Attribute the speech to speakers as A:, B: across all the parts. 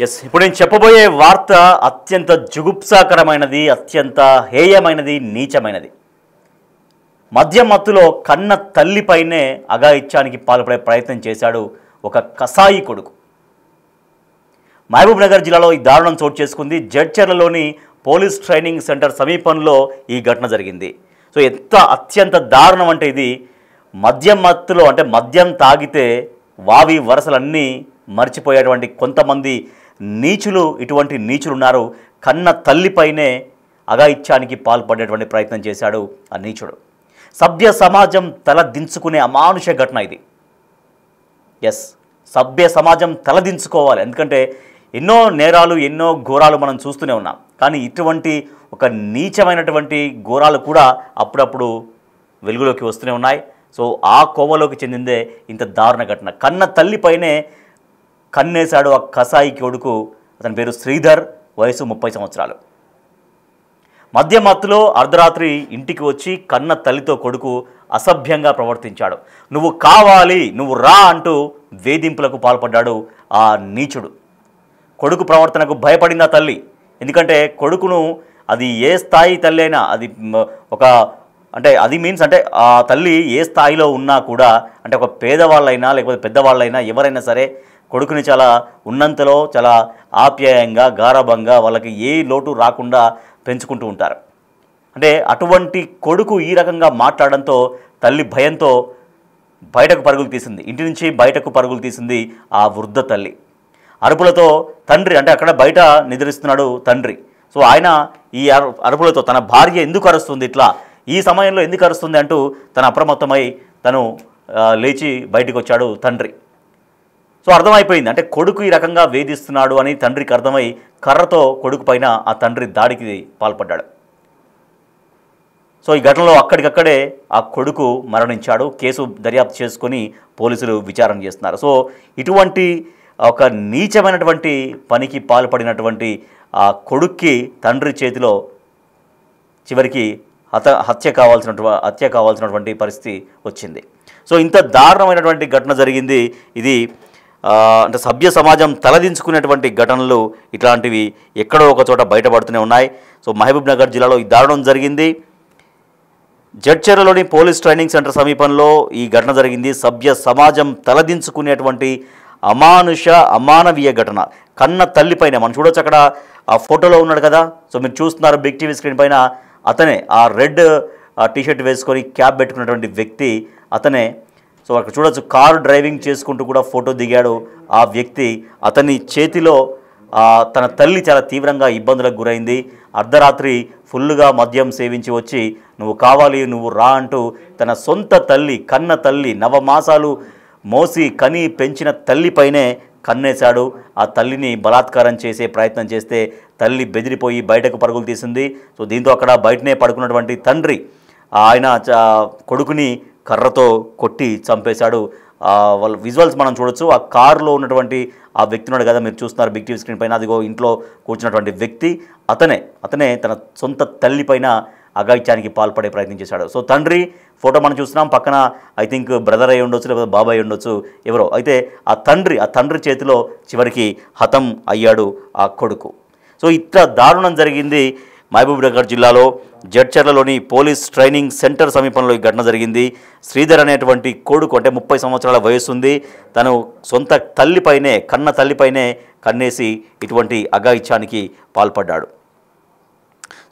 A: ఇప్పుడు నేను చెప్పబోయే వార్త అత్యంత జుగుప్సాకరమైనది, అత్యంత హేయమైనది, నీచమైనది. మద్యం మత్తులో కన్న తల్లిపైనే అఘాయిత్యానికి పాల్పడే ప్రయత్నం చేశాడు ఒక కసాయి కొడుకు. మహబూబ్ నగర్ జిల్లాలో ఈ దారుణం చోటు చేసుకుంది. జడ్చర్లలోని పోలీస్ ట్రైనింగ్ సెంటర్ సమీపంలో ఈ ఘటన జరిగింది. సో అత్యంత దారుణం అంటే ఇది మద్యం మత్తులో, అంటే మద్యం తాగితే వావి వరసలన్నీ మర్చిపోయేటువంటి కొంతమంది నీచులు, ఇటువంటి నీచులు ఉన్నారు. కన్న తల్లిపైనే అఘాయిత్యానికి పాల్పడేటువంటి ప్రయత్నం చేశాడు ఆ నీచుడు. సభ్య సమాజం తల దించుకునే అమానుష ఘటన ఇది. సభ్య సమాజం తలదించుకోవాలి. ఎందుకంటే ఎన్నో నేరాలు, ఎన్నో ఘోరాలు మనం చూస్తూనే ఉన్నాం. కానీ ఇటువంటి ఒక నీచమైనటువంటి ఘోరాలు కూడా అప్పుడప్పుడు వెలుగులోకి వస్తూనే ఉన్నాయి. సో ఆ కోవలోకి చెందిందే ఇంత దారుణ ఘటన. కన్న తల్లిపైనే కన్నేశాడు ఆ కసాయి కొడుకు. అతని పేరు శ్రీధర్, వయసు 30 సంవత్సరాలు. మద్యం మత్తులో అర్ధరాత్రి ఇంటికి వచ్చి కన్న తల్లితో కొడుకు అసభ్యంగా ప్రవర్తించాడు. నువ్వు కావాలి, నువ్వు రా అంటూ వేధింపులకు పాల్పడ్డాడు ఆ నీచుడు. కొడుకు ప్రవర్తనకు భయపడింది ఆ తల్లి. ఎందుకంటే కొడుకును, అది ఏ స్థాయి తల్లి అయినా, అది ఒక అంటే అది మీన్స్ అంటే ఆ తల్లి ఏ స్థాయిలో ఉన్నా కూడా, అంటే ఒక పేదవాళ్ళైనా లేకపోతే పెద్దవాళ్ళైనా ఎవరైనా సరే కొడుకుని చాలా ఉన్నంతలో చాలా ఆప్యాయంగా, గారాబంగా, వాళ్ళకి ఏ లోటు రాకుండా పెంచుకుంటూ ఉంటారు. అంటే అటువంటి కొడుకు ఈ రకంగా మాట్లాడడంతో తల్లి భయంతో బయటకు పరుగులు తీసింది. ఇంటి నుంచి బయటకు పరుగులు తీసింది ఆ వృద్ధ తల్లి. అరుపులతో తండ్రి, అంటే అక్కడ బయట నిద్రిస్తున్నాడు తండ్రి. సో ఆయన ఈ అరుపులతో తన భార్య ఎందుకు అరుస్తుంది, ఇట్లా ఈ సమయంలో ఎందుకు అరుస్తుంది అంటూ తన అప్రమత్తమై తను లేచి బయటకు వచ్చాడు తండ్రి. సో అర్థమైపోయింది, అంటే కొడుకు ఈ రకంగా వేధిస్తున్నాడు అని తండ్రికి అర్థమై కర్రతో కొడుకు పైన ఆ తండ్రి దాడికి పాల్పడ్డాడు. సో ఈ ఘటనలో అక్కడికక్కడే ఆ కొడుకు మరణించాడు. కేసు దర్యాప్తు చేసుకొని పోలీసులు విచారణ చేస్తున్నారు. సో ఇటువంటి ఒక నీచమైనటువంటి పనికి పాల్పడినటువంటి ఆ కొడుక్కి తండ్రి చేతిలో చివరికి హత్య కావాల్సినటువంటి పరిస్థితి వచ్చింది. సో ఇంత దారుణమైనటువంటి ఘటన జరిగింది. ఇది అంటే సభ్య సమాజం తలదించుకునేటువంటి ఘటనలు ఇట్లాంటివి ఎక్కడో ఒక చోట బయటపడుతూనే ఉన్నాయి. సో మహబూబ్ నగర్ జిల్లాలో ఈ దారుణం జరిగింది. జడ్చర్లలోని పోలీస్ ట్రైనింగ్ సెంటర్ సమీపంలో ఈ ఘటన జరిగింది. సభ్య సమాజం తలదించుకునేటువంటి అమానవీయ ఘటన. కన్న తల్లిపైన మనం చూడొచ్చు, అక్కడ ఆ ఫోటోలో ఉన్నాడు కదా, సో మీరు చూస్తున్నారు బిగ్ టీవీ స్క్రీన్ పైన, అతనే ఆ రెడ్ టీషర్ట్ వేసుకొని క్యాప్ పెట్టుకున్నటువంటి వ్యక్తి అతనే. సో అక్కడ చూడొచ్చు, కారు డ్రైవింగ్ చేసుకుంటూ కూడా ఫోటో దిగాడు ఆ వ్యక్తి. అతని చేతిలో తన తల్లి చాలా తీవ్రంగా ఇబ్బందులకు గురైంది. అర్ధరాత్రి ఫుల్లుగా మద్యం సేవించి వచ్చి నువ్వు కావాలి, నువ్వు రా అంటూ తన సొంత తల్లి, కన్న తల్లి, నవమాసాలు మోసి కని పెంచిన తల్లిపైనే కన్నేశాడు. ఆ తల్లిని బలాత్కారం చేసే ప్రయత్నం చేస్తే తల్లి బెదిరిపోయి బయటకు పరుగులు తీసింది. సో దీంతో అక్కడ బయటనే పడుకున్నటువంటి తండ్రి ఆయన కొడుకుని కర్రతో కొట్టి చంపేశాడు. వాళ్ళ విజువల్స్ మనం చూడొచ్చు. ఆ కారులో ఉన్నటువంటి ఆ వ్యక్తి ఉన్నాడు కదా, మీరు చూస్తున్నారు బిగ్ టీవీ స్క్రీన్ పైన, అదిగో ఇంట్లో కూర్చున్నటువంటి వ్యక్తి అతనే తన సొంత తల్లిపైన అఘాయిత్యానికి పాల్పడే ప్రయత్నం చేశాడు. సో తండ్రి ఫోటో మనం చూస్తున్నాం, పక్కన ఐ థింక్ బ్రదర్ అయి ఉండొచ్చు, లేకపోతే బాబాయ్ ఉండొచ్చు, ఎవరో అయితే ఆ తండ్రి చేతిలో చివరికి హతం అయ్యాడు ఆ కొడుకు. సో ఇట్లా దారుణం జరిగింది మహబూబ్ నగర్ జిల్లాలో జడ్చర్లలోని పోలీస్ ట్రైనింగ్ సెంటర్ సమీపంలో ఈ ఘటన జరిగింది. శ్రీధర్ అనేటువంటి కొడుకు, అంటే 30 సంవత్సరాల వయసు ఉంది, తను సొంత తల్లిపైనే, కన్న తల్లిపైనే కన్నేసి ఇటువంటి అఘాయిత్యానికి పాల్పడ్డాడు.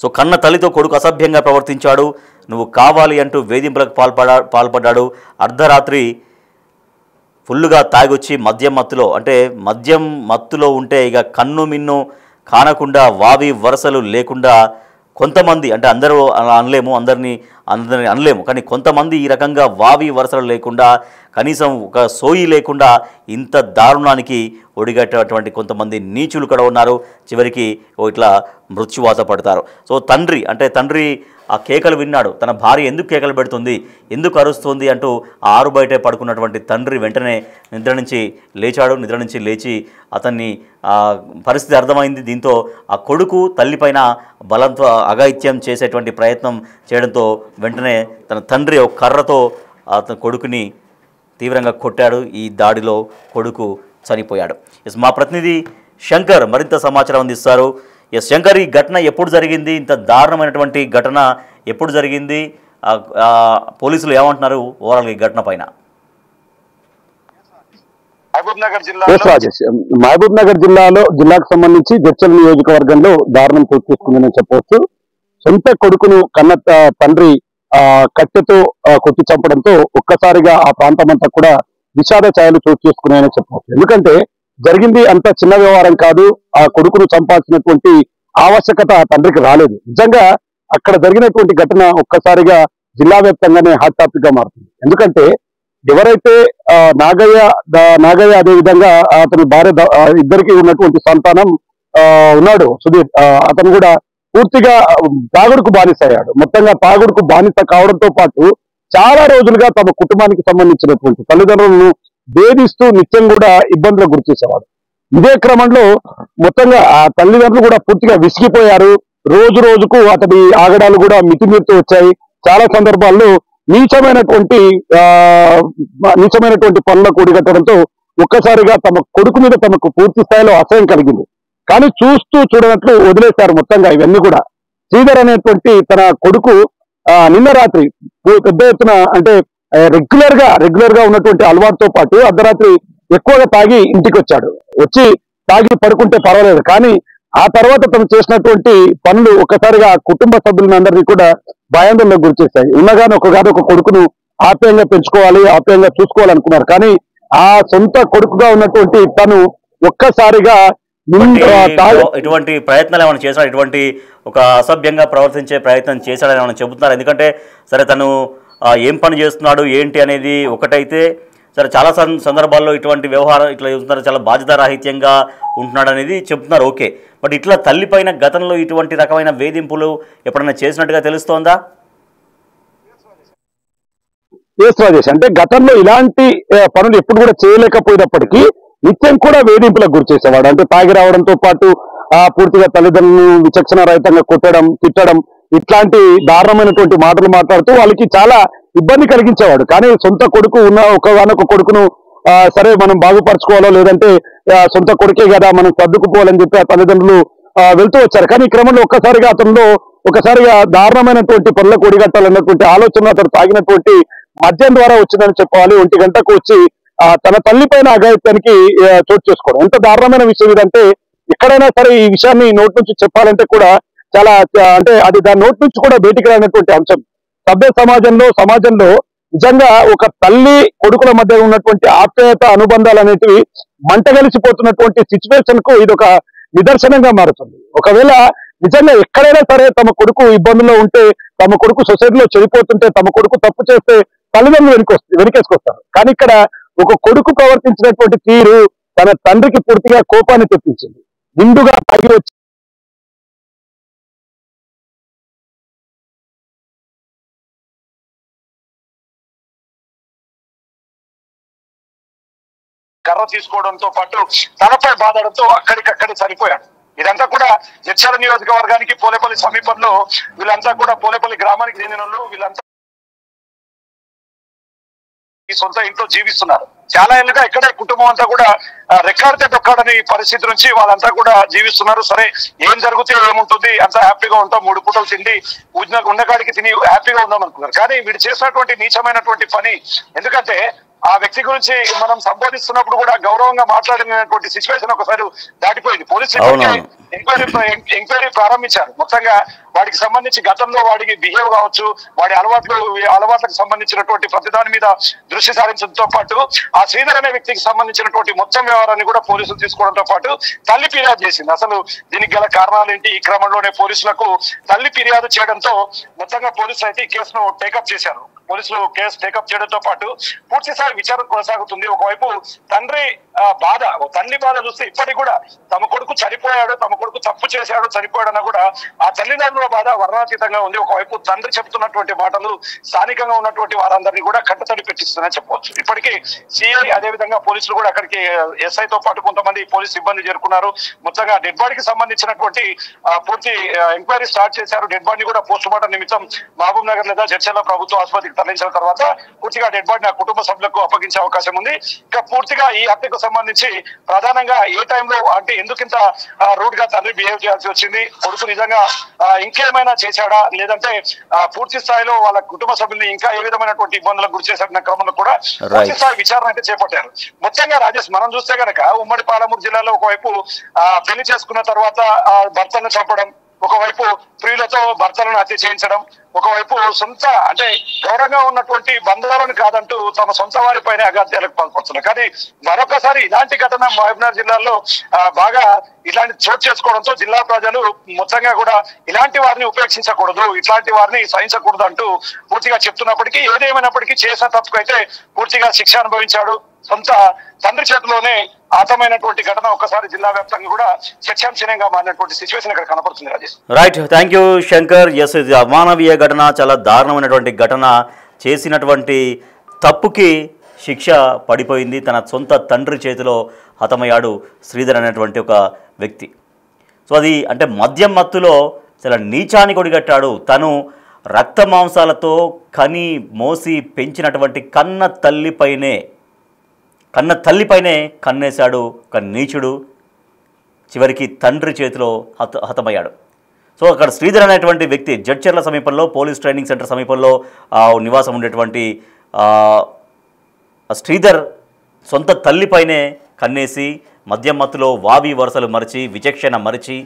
A: సో కన్న తల్లితో కొడుకు అసభ్యంగా ప్రవర్తించాడు. నువ్వు కావాలి అంటూ వేధింపులకు పాల్పడ్డాడు. అర్ధరాత్రి ఫుల్లుగా తాగొచ్చి మద్యం మత్తులో ఉంటే ఇక కన్ను మిన్ను కానకుండా, వావి వరసలు లేకుండా కొంతమంది, అంటే అందరూ అందరినీ అనలేము, కానీ కొంతమంది ఈ రకంగా వావి వరసలు లేకుండా, కనీసం ఒక సోయి లేకుండా ఇంత దారుణానికి ఒడిగట్టేటువంటి కొంతమంది నీచులు కూడా ఉన్నారు. చివరికి ఇట్లా మృత్యువాత పడతారు. సో తండ్రి ఆ కేకలు విన్నాడు. తన భార్య ఎందుకు కేకలు పెడుతుంది, ఎందుకు అరుస్తుంది అంటూ ఆ ఆరు బయటే పడుకున్నటువంటి తండ్రి వెంటనే నిద్ర నుంచి లేచి అతన్ని పరిస్థితి అర్థమైంది. దీంతో ఆ కొడుకు తల్లిపైన బలంతో అఘాయిత్యం చేసేటువంటి ప్రయత్నం చేయడంతో వెంటనే తన తండ్రి ఒక కర్రతో అతని కొడుకుని తీవ్రంగా కొట్టాడు. ఈ దాడిలో కొడుకు చనిపోయాడు. మా ప్రతినిధి శంకర్ మరింత సమాచారం అందిస్తారు. ఎస్ శంకర్, ఈ ఘటన ఎప్పుడు జరిగింది? ఇంత దారుణమైనటువంటి ఘటన ఎప్పుడు జరిగింది? పోలీసులు ఏమంటున్నారు ఓవరాల్ ఈ ఘటన పైన?
B: మహబూబ్ నగర్ జిల్లాకు సంబంధించి జడ్చల్ నియోజకవర్గంలో దారుణం చోటు చేసుకుందని చెప్పవచ్చు. సొంత కొడుకును కన్న తండ్రి కట్టెతో కొట్టి చంపడంతో ఒక్కసారిగా ఆ ప్రాంతం అంతా కూడా విషాద ఛాయలు చోటు చేసుకున్నాయని చెప్పవచ్చు. ఎందుకంటే జరిగింది అంత చిన్న వ్యవహారం కాదు. ఆ కొడుకును చంపాల్సినటువంటి ఆవశ్యకత ఆ తండ్రికి రాలేదు. నిజంగా అక్కడ జరిగినటువంటి ఘటన ఒక్కసారిగా జిల్లా వ్యాప్తంగానే హాట్ టాపిక్ గా మారుతుంది. ఎందుకంటే ఎవరైతే నాగయ్య అదే విధంగా అతని భార్య ఇద్దరికి ఉన్నటువంటి సంతానం ఉన్నాడు సుధీర్, అతను కూడా పూర్తిగా తాగుడుకు బానిసయ్యాడు. మొత్తంగా తాగుడుకు బానిస కావడంతో పాటు చాలా రోజులుగా తమ కుటుంబానికి సంబంధించినటువంటి తల్లిదండ్రులను వేధిస్తూ నిత్యం కూడా ఇబ్బందులకు గురి చేసేవాడు. ఇదే క్రమంలో మొత్తంగా ఆ తల్లిదండ్రులు కూడా పూర్తిగా విసిగిపోయారు. రోజు రోజుకు అతని ఆగడాలు కూడా మితిమీరుతూ వచ్చాయి. చాలా సందర్భాల్లో నీచమైనటువంటి పనుల కూడిగట్టడంతో ఒక్కసారిగా తమ కొడుకు మీద తమకు పూర్తి స్థాయిలో అసహ్యం కలిగింది. కానీ చూస్తూ చూడనట్లు వదిలేశారు మొత్తంగా ఇవన్నీ కూడా. శ్రీధర్ అనేటువంటి తన కొడుకు నిన్న రాత్రి పెద్ద ఎత్తున అంటే రెగ్యులర్ గా ఉన్నటువంటి అలవాటుతో పాటు అర్ధరాత్రి ఎక్కువగా తాగి ఇంటికి వచ్చి తాగి పడుకుంటే పర్వాలేదు, కానీ ఆ తర్వాత తను చేసినటువంటి పనులు ఒక్కసారిగా కుటుంబ సభ్యులందరినీ కూడా భయాందోళనకు గురి చేశాయి. ఒక కొడుకును ఆప్యాయంగా పెంచుకోవాలి, ఆప్యాయంగా చూసుకోవాలనుకున్నారు. కానీ ఆ సొంత కొడుకుగా ఉన్నటువంటి తను ఒక్కసారిగా
A: ఇటువంటి ప్రయత్నాలు ఏమైనా చేశాడు? ఇటువంటి ఒక అసభ్యంగా ప్రవర్తించే ప్రయత్నం చేశాడని ఏమైనా చెబుతున్నారు? ఎందుకంటే సరే తను ఏం పని చేస్తున్నాడు ఏంటి అనేది ఒకటైతే, సరే చాలా సందర్భాల్లో ఇటువంటి వ్యవహారం ఇట్లా చూస్తున్నారు, చాలా బాధ్యతారాహిత్యంగా ఉంటున్నాడు అనేది చెప్తున్నారు. ఓకే, బట్ ఇట్లా తల్లి పైన గతంలో ఇటువంటి రకమైన వేధింపులు ఎప్పుడైనా చేసినట్టుగా తెలుస్తోందా?
B: రాజేష్, అంటే గతంలో ఇలాంటి పనులు ఎప్పుడు కూడా చేయలేకపోయినప్పటికీ నిత్యం కూడా వేధింపులకు గురి చేసేవాడు. అంటే తాగి రావడంతో పాటు పూర్తిగా తల్లిదండ్రులను విచక్షణ రహితంగా కొట్టడం, తిట్టడం, ఇట్లాంటి దారుణమైనటువంటి మాటలు మాట్లాడుతూ వాళ్ళకి చాలా ఇబ్బంది కలిగించేవాడు. కానీ సొంత కొడుకు ఒకనొక కొడుకును సరే మనం బాగుపరచుకోవాలో లేదంటే సొంత కొడుకే కదా మనం సర్దుకుపోవాలని చెప్పి ఆ తల్లిదండ్రులు వెళ్తూ వచ్చారు. కానీ ఈ క్రమంలో ఒకసారిగా దారుణమైనటువంటి పనుల కూడిగట్టాలన్నటువంటి ఆలోచన అతను తాగినటువంటి మద్యం ద్వారా వచ్చిందని చెప్పాలి. 1 గంటకు వచ్చి తన తల్లి పైన అఘాయిత్యానికి చోటు చేసుకోవడం ఎంత దారుణమైన విషయం ఇదంటే, ఎక్కడైనా సరే ఈ విషయాన్ని నోటి నుంచి చెప్పాలంటే కూడా చాలా అంటే అది దాని నోటి నుంచి కూడా బయటికి రానటువంటి అంశం. సభ్య సమాజంలో నిజంగా ఒక తల్లి కొడుకుల మధ్య ఉన్నటువంటి ఆప్యాయత అనుబంధాలు అనేటివి మంటగలిసిపోతున్నటువంటి సిచ్యువేషన్ కు ఇది ఒక నిదర్శనంగా మారుతుంది. ఒకవేళ నిజంగా ఎక్కడైనా సరే తమ కొడుకు ఇబ్బందుల్లో ఉంటే, తమ కొడుకు సొసైటీలో చెడిపోతుంటే, తమ కొడుకు తప్పు చేస్తే తల్లిదండ్రులు వెనకేసుకొస్తారు. కానీ ఇక్కడ ఒక కొడుకు ప్రవర్తించినటువంటి తీరు తన తండ్రికి పూర్తిగా కోపాన్ని తెప్పించింది. నిండుగా తాగి వచ్చి
C: కర్ర తీసుకోవడంతో పాటు తనపై బాధడంతో అక్కడికక్కడే చనిపోయాడు. ఇదంతా కూడా జడ్చల నియోజకవర్గానికి పోలేపల్లి సమీపంలో వీళ్ళంతా కూడా పోలేపల్లి గ్రామానికి చెందిన వీళ్ళంతా ఈ సొంత ఇంట్లో జీవిస్తున్నారు. చాలా ఏళ్ళుగా ఇక్కడే కుటుంబం అంతా కూడా రెక్కాడితే డొక్కాడని పరిస్థితి నుంచి వాళ్ళంతా కూడా జీవిస్తున్నారు. సరే ఏం జరిగితే ఏముంటుంది, అంతా హ్యాపీగా ఉంటాం, 3 పూటలు తిండి ఉన్నకాడికి తిని హ్యాపీగా ఉందాం అనుకున్నారు. కానీ వీడు చేసినటువంటి నీచమైనటువంటి పని, ఎందుకంటే ఆ వ్యక్తి గురించి మనం సంబోధిస్తున్నప్పుడు కూడా గౌరవంగా మాట్లాడినటువంటి సిచ్యువేషన్ ఒకసారి దాటిపోయింది. పోలీసులు ఎంక్వైరీ ప్రారంభించారు. మొత్తంగా వాడికి సంబంధించి గతంలో వాడికి బిహేవ్ కావచ్చు, వాడి అలవాట్లకు సంబంధించినటువంటి ప్రతిదాని మీద దృష్టి సారించడంతో పాటు ఆ శ్రీధర్ అనే వ్యక్తికి సంబంధించినటువంటి మొత్తం వ్యవహారాన్ని కూడా పోలీసులు తీసుకోవడంతో పాటు తల్లి ఫిర్యాదు చేసింది. అసలు దీనికి గల కారణాలు ఏంటి? ఈ క్రమంలోనే పోలీసులకు తల్లి ఫిర్యాదు చేయడంతో మొత్తంగా పోలీసులు అయితే ఈ కేసును టేకప్ చేశారు. పోలీసులు కేసు టేకప్ చేయడంతో పాటు పూర్తి స్థాయి విచారణ కొనసాగుతుంది. ఒకవైపు తల్లి బాధ చూస్తే ఇప్పటికి కూడా తమ కొడుకు చనిపోయాడు, తమ కొడుకు తప్పు చేశాడు, చనిపోయాడన్నా కూడా ఆ తల్లిదండ్రుల బాధ వర్ణాతీతంగా ఉంది. ఒకవైపు తండ్రి చెప్తున్నటువంటి మాటలు స్థానికంగా ఉన్నటువంటి వారందరినీ కూడా కట్టతడి పెట్టిస్తుందని చెప్పవచ్చు. ఇప్పటికీ సిఐ అదేవిధంగా పోలీసులు కూడా అక్కడికి ఎస్ఐతో పాటు కొంతమంది పోలీసు సిబ్బంది చేరుకున్నారు. మొత్తంగా డెడ్ బాడీకి సంబంధించినటువంటి పూర్తి ఎంక్వైరీ స్టార్ట్ చేశారు. డెడ్ బాడీ కూడా పోస్ట్ మార్టం నిమిత్తం మహబూబ్ నగర్ లేదా జడ్చర్ల ప్రభుత్వ ఆసుపత్రికి తరలించిన తర్వాత పూర్తిగా డెడ్ బాడీ నా కుటుంబ సభ్యులకు అప్పగించే అవకాశం ఉంది. ఇక పూర్తిగా ఈ హత్యకు సంబంధించి ప్రధానంగా ఏ టైంలో అంటే ఎందుకింత రూడ్ గా తండ్రి బిహేవ్ చేయాల్సి వచ్చింది, కొడుకు నిజంగా ఇంకేమైనా చేశాడా, లేదంటే పూర్తి స్థాయిలో వాళ్ళ కుటుంబ సభ్యుల్ని ఇంకా ఏ విధమైనటువంటి ఇబ్బందులకు గురి చేసిన క్రమంలో కూడా పూర్తి స్థాయి విచారణ అయితే చేపట్టారు. మొత్తంగా రాజేష్, మనం చూస్తే గనక ఉమ్మడి పాలమూరు జిల్లాలో ఒకవైపు పెళ్లి చేసుకున్న తర్వాత భర్తను చంపడం, ఒకవైపు స్త్రీలతో భర్తలను హత్య చేయించడం, ఒకవైపు సొంత అంటే గౌరవంగా ఉన్నటువంటి బంధాలను కాదంటూ తమ సొంత వారిపైన అగాధ్యాలకు పాల్పడుతున్నారు. కానీ మరొకసారి ఇలాంటి ఘటన మహబూబ్నగర్ జిల్లాలో బాగా ఇలాంటి చోటు చేసుకోవడంతో జిల్లా ప్రజలు మొత్తంగా కూడా ఇలాంటి వారిని ఉపేక్షించకూడదు, ఇట్లాంటి వారిని సహించకూడదు అంటూ పూర్తిగా చెప్తున్నప్పటికీ, ఏదేమైనప్పటికీ చేసిన తప్పుకైతే పూర్తిగా శిక్ష అనుభవించాడు. సొంత తండ్రి చేతిలోనే ఆతమైనటువంటి ఘటన ఒక్కసారి జిల్లా వ్యాప్తంగా కూడా చర్చాంశనీయంగా మారినటువంటి సిచ్యువేషన్ ఇక్కడ కనపడుతుంది Rajesh.
A: Right, thank you Shankar. Yes, ఇది అమానవీయ ఘటన, చాలా దారుణమైనటువంటి ఘటన. చేసినటువంటి తప్పుకి శిక్ష పడిపోయింది. తన సొంత తండ్రి చేతిలో హతమయ్యాడు శ్రీధర్ అనేటువంటి ఒక వ్యక్తి. సో అది అంటే మద్యం మత్తులో చాలా నీచానికి ఒడిగట్టాడు. తను రక్త మాంసాలతో కని మోసి పెంచినటువంటి కన్న తల్లిపైనే కన్నేశాడు ఒక నీచుడు. చివరికి తండ్రి చేతిలో హతమయ్యాడు. సో అక్కడ శ్రీధర్ అనేటువంటి వ్యక్తి జడ్చర్ల సమీపంలో పోలీస్ ట్రైనింగ్ సెంటర్ సమీపంలో నివాసం ఉండేటువంటి శ్రీధర్ సొంత తల్లిపైనే కన్నేసి మద్యం మత్తులో వావి వరుసలు మరిచి, విచక్షణ మరిచి,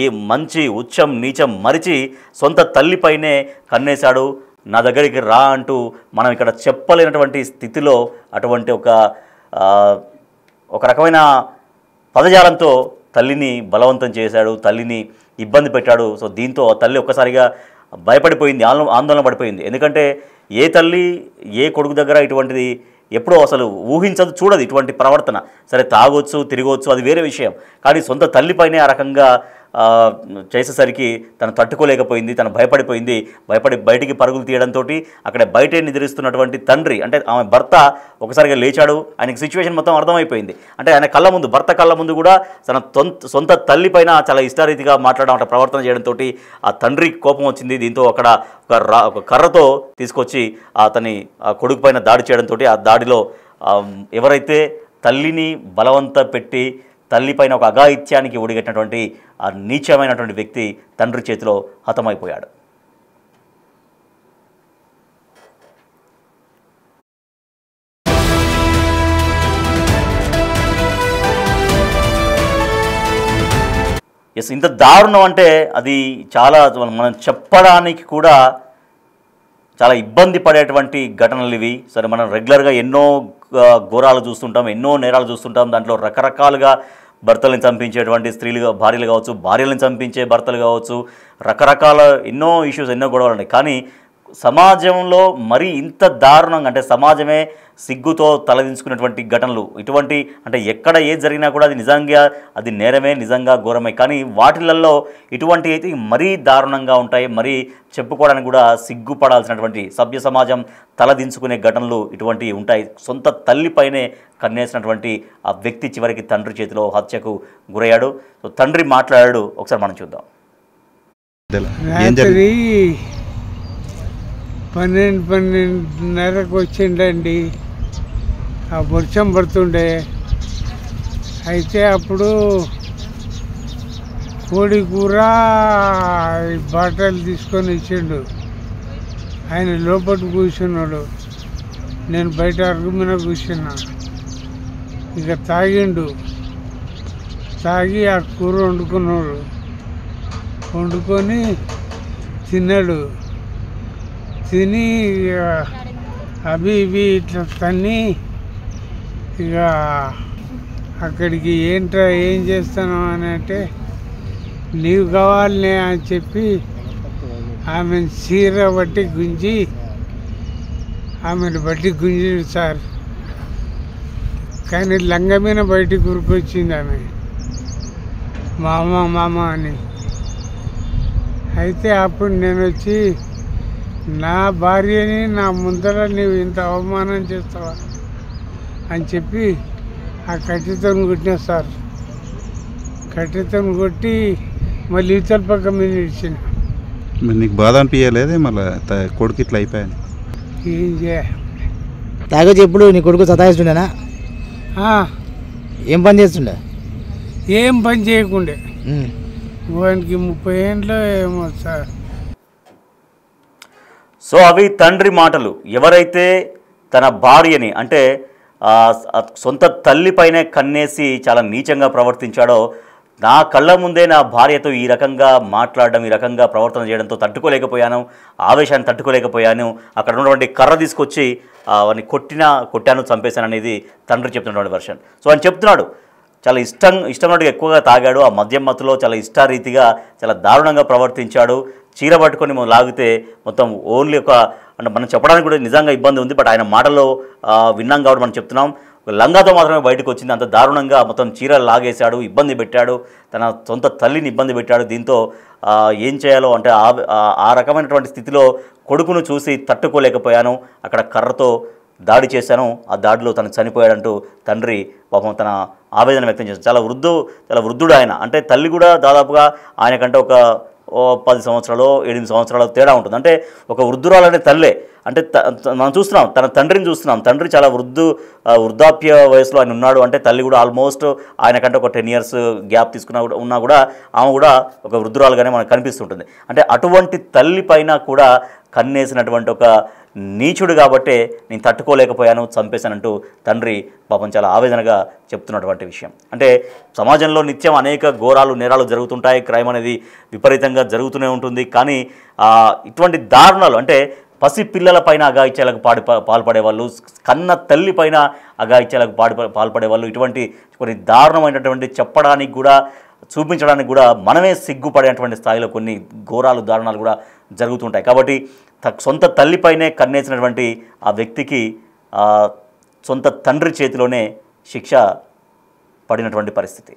A: ఏ మంచి ఉచ్చం నీచం మరిచి సొంత తల్లిపైనే కన్నేశాడు. నా దగ్గరికి రా అంటూ మనం ఇక్కడ చెప్పలేనటువంటి స్థితిలో అటువంటి ఒక రకమైన పదజాలంతో తల్లిని బలవంతం చేశాడు, తల్లిని ఇబ్బంది పెట్టాడు. సో దీంతో తల్లి ఒక్కసారిగా భయపడిపోయింది, ఆందోళన పడిపోయింది. ఎందుకంటే ఏ తల్లి ఏ కొడుకు దగ్గర ఇటువంటిది ఎప్పుడో అసలు ఊహించదు, చూడదు ఇటువంటి ప్రవర్తన. సరే తాగొచ్చు, తిరగవచ్చు, అది వేరే విషయం. కానీ సొంత తల్లిపైనే ఆ రకంగా చేసేసరికి తను తట్టుకోలేకపోయింది, తను భయపడిపోయింది. భయపడి బయటికి పరుగులు తీయడంతో అక్కడ బయటే నిద్రిస్తున్నటువంటి తండ్రి అంటే ఆమె భర్త ఒకసారిగా లేచాడు. ఆయనకి సిచ్యువేషన్ మొత్తం అర్థమైపోయింది. అంటే ఆయన కళ్ళ ముందు, భర్త కళ్ళ ముందు కూడా తన సొంత తల్లిపైన చాలా ఇష్టారీతిగా మాట్లాడడం, ప్రవర్తన చేయడంతో ఆ తండ్రికి కోపం వచ్చింది. దీంతో అక్కడ ఒక కర్రతో తీసుకొచ్చి అతని కొడుకు పైన దాడి చేయడంతో ఆ దాడిలో ఎవరైతే తల్లిని బలవంత పెట్టి తల్లిపైన ఒక అఘాయిత్యానికి ఒడిగట్టినటువంటి ఆ నీచమైనటువంటి వ్యక్తి తండ్రి చేతిలో హతమైపోయాడు. ఎస్, ఇంత దారుణం అంటే అది చాలా మనం చెప్పడానికి కూడా చాలా ఇబ్బంది పడేటువంటి ఘటనలు ఇవి. సరే, మనం రెగ్యులర్గా ఎన్నో ఘోరాలు చూస్తుంటాం, ఎన్నో నేరాలు చూస్తుంటాం. దాంట్లో రకరకాలుగా భర్తలను చంపించేటువంటి స్త్రీలు, భార్యలు కావచ్చు, భార్యలను చంపించే భర్తలు కావచ్చు, రకరకాల ఎన్నో ఇష్యూస్, ఎన్నో గొడవలు ఉన్నాయి. కానీ సమాజంలో మరి ఇంత దారుణంగా అంటే సమాజమే సిగ్గుతో తలదించుకున్నటువంటి ఘటనలు ఇటువంటి అంటే ఎక్కడ ఏది జరిగినా కూడా అది నిజంగా అది నేరమే, నిజంగా ఘోరమే. కానీ వాటిలలో ఇటువంటి అయితే మరీ దారుణంగా ఉంటాయి. మరీ చెప్పుకోవడానికి కూడా సిగ్గుపడాల్సినటువంటి సభ్య సమాజం తలదించుకునే ఘటనలు ఇటువంటివి ఉంటాయి. సొంత తల్లిపైనే కన్నేసినటువంటి ఆ వ్యక్తి చివరికి తండ్రి చేతిలో హత్యకు గురయ్యాడు. సో తండ్రి మాట్లాడాడు, ఒకసారి మనం చూద్దాం.
D: 12:30కు వచ్చిండండి. ఆ వర్షం పడుతుండే. అయితే అప్పుడు కోడి కూర బాటలు తీసుకొని ఇచ్చిండు. ఆయన లోపల కూర్చున్నాడు, నేను బయట అరుగు మీద కూర్చున్నా. ఇక తాగిండు, తాగి ఆ కూర వండుకున్నాడు. వండుకొని తిన్నాడు. తిని అవి ఇవి ఇట్లా తన్ని ఇక అక్కడికి ఏం చేస్తాను అని అంటే, నీవు కావాలనే అని చెప్పి ఆమెను చీర బట్టి గుంజి ఆమెను బట్టి గుంజిడు సార్. కానీ లంగ మీద బయటికి ఉరికొచ్చింది ఆమె, మామ అని. అయితే అప్పుడు నేను వచ్చి, నా భార్యని నా ముందర నీవు ఇంత అవమానం చేస్తావా అని చెప్పి ఆ కట్టెతో కొట్టినా సార్. కట్టెతో కొట్టి మళ్ళీ ఇతల పక్క మీద ఇచ్చిన.
E: నీకు బాధ అనిపించలేదే మళ్ళీ కొడుకు ఇట్లా అయిపోయాను?
D: ఏం చేయ
F: తాగొచ్చి ఎప్పుడు నీ కొడుకు సతాయిస్తుండేనా? ఏం పని చేస్తుండే?
D: ఏం పని చేయకుండే. వానికి 30 ఏండ్లో ఏమో సార్.
A: సో అవి తండ్రి మాటలు. ఎవరైతే తన భార్యని అంటే సొంత తల్లిపైనే కన్నేసి చాలా నీచంగా ప్రవర్తించాడో, నా కళ్ళ ముందే నా భార్యతో ఈ రకంగా మాట్లాడడం, ఈ రకంగా ప్రవర్తన చేయడంతో తట్టుకోలేకపోయాను, ఆవేశాన్ని తట్టుకోలేకపోయాను, అక్కడ ఉన్నటువంటి కర్ర తీసుకొచ్చి వాడిని కొట్టాను, చంపేశాను అనేది తండ్రి చెప్తున్నటువంటి వర్షన్. సో ఆయన చెప్తున్నాడు చాలా ఇష్టమైనట్టుగా ఎక్కువగా తాగాడు, ఆ మద్యం మత్తులో చాలా ఇష్టారీతిగా చాలా దారుణంగా ప్రవర్తించాడు, చీర పట్టుకొని లాగితే మొత్తం ఓన్లీ అంటే మనం చెప్పడానికి కూడా నిజంగా ఇబ్బంది ఉంది, బట్ ఆయన మాటల్లో విన్నాం కాబట్టి మనం చెప్తున్నాం. లంగాతో మాత్రమే బయటకు వచ్చింది, అంత దారుణంగా మొత్తం చీర లాగేశాడు, ఇబ్బంది పెట్టాడు, తన సొంత తల్లిని ఇబ్బంది పెట్టాడు. దీంతో ఏం చేయాలో అంటే ఆ రకమైనటువంటి స్థితిలో కొడుకును చూసి తట్టుకోలేకపోయాను, అక్కడ కర్రతో దాడి చేశాను, ఆ దాడిలో తను చనిపోయాడంటూ తండ్రి పాపం తన ఆవేదన వ్యక్తం చేశాడు. చాలా వృద్ధుడు ఆయన. అంటే తల్లి కూడా దాదాపుగా ఆయనకంటే ఒక 10 సంవత్సరాలు 8 సంవత్సరాలు తేడా ఉంటుంది. అంటే ఒక వృద్ధురాలనే తల్లే. అంటే మనం చూస్తున్నాం, తన తండ్రిని చూస్తున్నాం, తండ్రి చాలా వృద్ధాప్య వయసులో ఆయన ఉన్నాడు. అంటే తల్లి కూడా ఆల్మోస్ట్ ఆయనకంటే ఒక 10 years గ్యాప్ ఉన్నా కూడా ఆమె కూడా ఒక వృద్ధురాలుగానే మనకు కనిపిస్తుంటుంది. అంటే అటువంటి తల్లి పైన కూడా కన్నేసినటువంటి ఒక నీచుడు కాబట్టే నేను తట్టుకోలేకపోయాను, చంపేశానంటూ తండ్రి పాపం చాలా ఆవేదనగా చెప్తున్నటువంటి విషయం. అంటే సమాజంలో నిత్యం అనేక ఘోరాలు నేరాలు జరుగుతుంటాయి, క్రైమ్ అనేది విపరీతంగా జరుగుతూనే ఉంటుంది. కానీ ఇటువంటి దారుణాలు అంటే పసి పిల్లల పైన అఘాయిత్యాలకు పాల్పడేవాళ్ళు, కన్న తల్లి పైన అఘాయిత్యాలకు పాల్పడేవాళ్ళు, ఇటువంటి కొన్ని దారుణమైనటువంటి చెప్పడానికి కూడా చూపించడానికి కూడా మనమే సిగ్గుపడేటువంటి స్థాయిలో కొన్ని ఘోరాలు దారుణాలు కూడా జరుగుతుంటాయి. కాబట్టి సొంత తల్లిపైనే కన్నేసినటువంటి ఆ వ్యక్తికి సొంత తండ్రి చేతిలోనే శిక్ష పడినటువంటి పరిస్థితి.